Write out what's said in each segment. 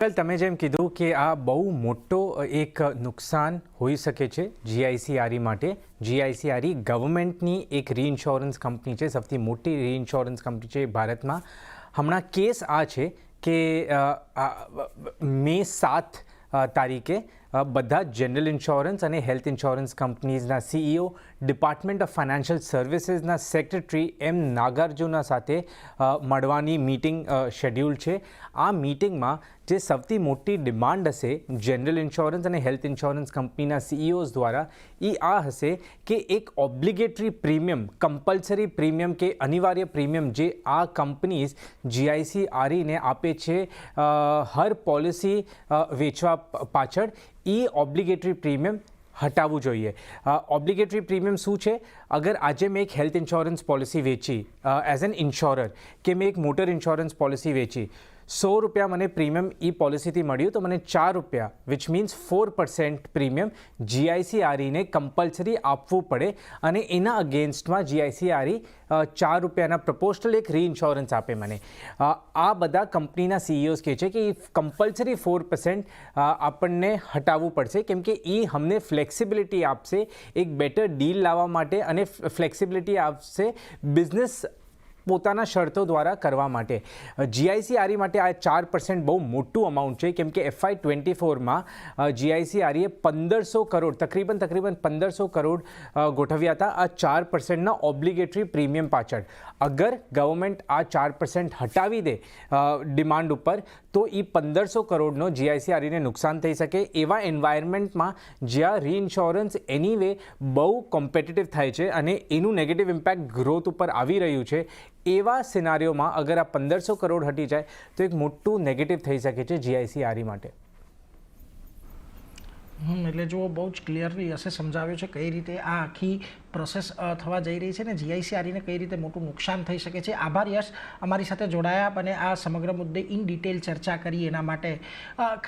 તમે જેમ કીધું કે આ બહુ મોટો એક નુકસાન હોઈ શકે છે જીઆઈસીઆરઈ માટે। જીઆઈસીઆરઈ ગવર્મેન્ટની એક રીઇન્સ્યોરન્સ કંપની છે, સૌથી મોટી રીઇન્સ્યોરન્સ કંપની છે ભારતમાં। હમણાં કેસ આ છે કે મે 7 તારીખે બધા જનરલ ઇન્સ્યોરન્સ અને હેલ્થ ઇન્સ્યોરન્સ કંપનીઝના સીઈઓ, ડિપાર્ટમેન્ટ ઓફ ફાઇનાન્શિયલ સર્વિસીસના સેક્રેટરી એમ નાગાર્જુના સાથે મળવાની મીટિંગ શેડ્યુલ છે। આ મીટિંગમાં જે સૌથી મોટી ડિમાન્ડ હશે જનરલ ઇન્સ્યોરન્સ અને હેલ્થ ઇન્સ્યોરન્સ કંપનીના સીઈઓઝ દ્વારા એ આ હશે કે એક ઓબ્લિગેટરી પ્રીમિયમ, કમ્પલસરી પ્રીમિયમ કે અનિવાર્ય પ્રીમિયમ જે આ કંપનીઝ જીઆઈસીઆરઈને આપે છે હર પોલિસી વેચવા પાછળ, એ ઓબ્લિગેટરી પ્રીમિયમ હટાવવું જોઈએ। ઓબ્લિગેટરી પ્રીમિયમ શું છે? અગર આજે મેં એક હેલ્થ ઇન્સ્યોરન્સ પોલિસી વેચી એઝ એન ઇન્શ્યોરર, કે મેં એક મોટર ઇન્સ્યોરન્સ પોલિસી વેચી, 100 રૂપિયા મને પ્રીમિયમ એ પોલિસીથી મળ્યું, તો મને 4 રૂપિયા વિચ મીન્સ 4% પ્રીમિયમ જીઆઈસીઆરઈને કમ્પલસરી આપવું પડે અને એના અગેન્સ્ટમાં જીઆઈસીઆરઈ 4 રૂપિયાના પ્રપોર્શનલ એક રીઇન્સ્યોરન્સ આપે મને। આ બધા કંપનીના સીઈઓઝ કહે છે કે એ કમ્પલસરી 4% આપણને હટાવવું પડશે, કેમ કે એ અમને ફ્લેક્સિબિલિટી આપશે એક બેટર ડીલ લાવવા માટે અને ફ્લેક્સિબિલિટી આપશે બિઝનેસ પોતાના શરતો દ્વારા કરવા માટે। જીઆઈસીઆરઈ માટે આ 4% બહુ મોટું અમાઉન્ટ છે, કેમ કે FY24માં જીઆઈસીઆરઈએ 1500 કરોડ તકરીબન 1500 કરોડ ગોઠવ્યા હતા આ 4%ના ઓબ્લિગેટરી પ્રીમિયમ પાછળ। અગર ગવર્મેન્ટ આ 4% હટાવી દે ડિમાન્ડ ઉપર, તો એ 1500 કરોડનો જીઆઈસીઆરઈને નુકસાન થઈ શકે। એવા એન્વાયરમેન્ટમાં જ્યાં રીઇન્સ્યોરન્સ એનીવે બહુ કોમ્પિટિટિવ થાય છે અને એનું નેગેટિવ ઇમ્પેક્ટ ગ્રોથ ઉપર આવી રહ્યું છે, એવા સિનારીઓમાં અગર આ 1500 કરોડ હટી જાય તો એક મોટું નેગેટિવ થઈ શકે છે જીઆઈસીઆરઈ માટે। એટલે જો બહુ જ ક્લિયરલી હશે સમજાવ્યું છે કઈ રીતે આ આખી પ્રોસેસ થવા જઈ રહી છે ને જીઆઈસીઆરઈને કઈ રીતે મોટું નુકસાન થઈ શકે છે। આભાર યશ, અમારી સાથે જોડાયા અને આ સમગ્ર મુદ્દે ઇન ડિટેલ ચર્ચા કરી એના માટે।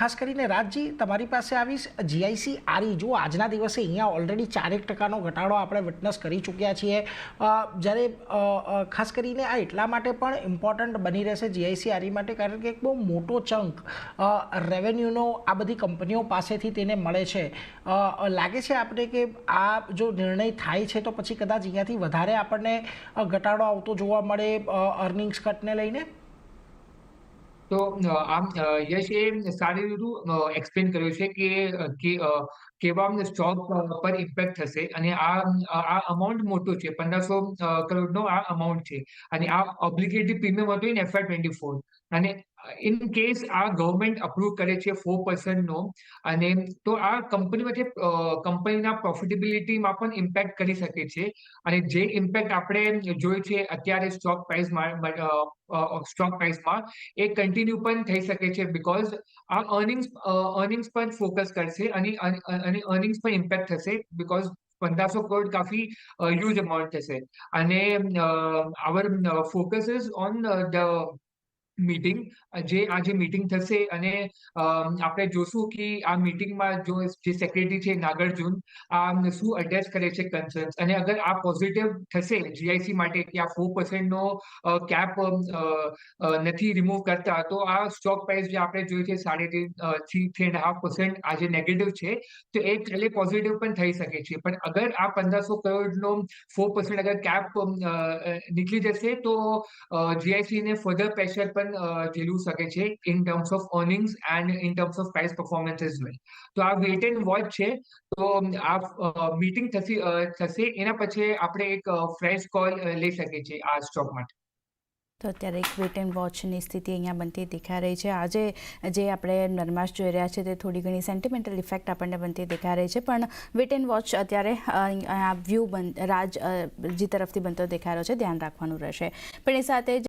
ખાસ કરીને રાજજી, તમારી પાસે આવીશ। જીઆઈસીઆરઈ જો આજના દિવસે અહીંયા ઓલરેડી 4% ઘટાડો આપણે વિટનેસ કરી ચૂક્યા છીએ, જ્યારે ખાસ કરીને આ એટલા માટે પણ ઇમ્પોર્ટન્ટ બની રહેશે જીઆઈસીઆરઈ માટે કારણ કે એક બહુ મોટો ચંક રેવન્યુનો આ બધી કંપનીઓ પાસેથી તેને મળે છે। લાગે છે આપણે કે આ જો નિર્ણય થાય છે તો પછી કદાચ અહીંયાથી વધારે આપણને ઘટાડો આવતો જોવા મળે અર્નિંગ્સ કટને લઈને? તો આમ યશે સારી રીતે એક્સપ્લેન કર્યું છે કે કેવા સ્ટોક પર ઇમ્પેક્ટ થશે અને આ અમાઉન્ટ મોટો છે, 1500 કરોડનો આ અમાઉન્ટ છે અને આ ઓબ્લિગેટરી પ્રીમિયમ હતું ઇન FY24 અને ઇન કેસ આ ગવર્મેન્ટ અપ્રૂવ કરે છે 4% નો, અને તો આ કંપનીના પ્રોફિટેબિલિટીમાં પણ ઇમ્પેક્ટ કરી શકે છે અને જે ઇમ્પેક્ટ આપણે જોઈ છે અત્યારે સ્ટોક પ્રાઇસમાં એ કન્ટિન્યુ પણ થઈ શકે છે, બીકોઝ આ અર્નિંગ્સ પર ફોકસ કરશે અને અર્નિંગ્સ પર ઇમ્પેક્ટ થશે, બીકોઝ 1500 કરોડ કાફી હ્યુજ અમાઉન્ટ થશે અને our focus is on the meeting આજે મીટિંગ થશે અને આપણે જોશું કે આ મીટિંગમાં જે સેક્રેટરી છે નાગાર્જુન આ શું એડ્રેસ કરે છે કન્સર્ન્સ, અને અગર આ પોઝિટિવ થશે જીઆઈસી માટે કે આ 4% નો કેપ નથી રિમૂવ કરતા, તો આ સ્ટોક પ્રાઇસ જે આપણે જોઈ છે 3.5% આજે નેગેટિવ છે, તો એ એટલે પોઝિટિવ પણ થઈ શકે છે। પણ અગર આ 1500 કરોડનો 4% અગર કેપ નીકળી જશે તો જીઆઈસી ને ફર્ધર પ્રેશર પણ ઝીલવું શકે છે in terms of earnings and in terms of price performance as well. તો આ વેટ એન્ડ વોચ છે। તો આ મીટિંગ થશે એના પછી આપણે એક ફ્રેશ કોલ લઈ શકીએ છીએ આ સ્ટોક માટે। તો અત્યારે એક વેટ એન્ડ વોચની સ્થિતિ અહીંયા બનતી દેખાઈ રહી છે। આજે જે આપણે નરમાશ જોઈ રહ્યા છે તે થોડી ઘણી સેન્ટિમેન્ટલ ઇફેક્ટ આપણને બનતી દેખાઈ રહી છે, પણ વેટ એન્ડ વોચ અત્યારે વ્યૂ રાજજી તરફથી બનતો દેખાઈ રહ્યો છે, ધ્યાન રાખવાનું રહેશે। પણ એ સાથે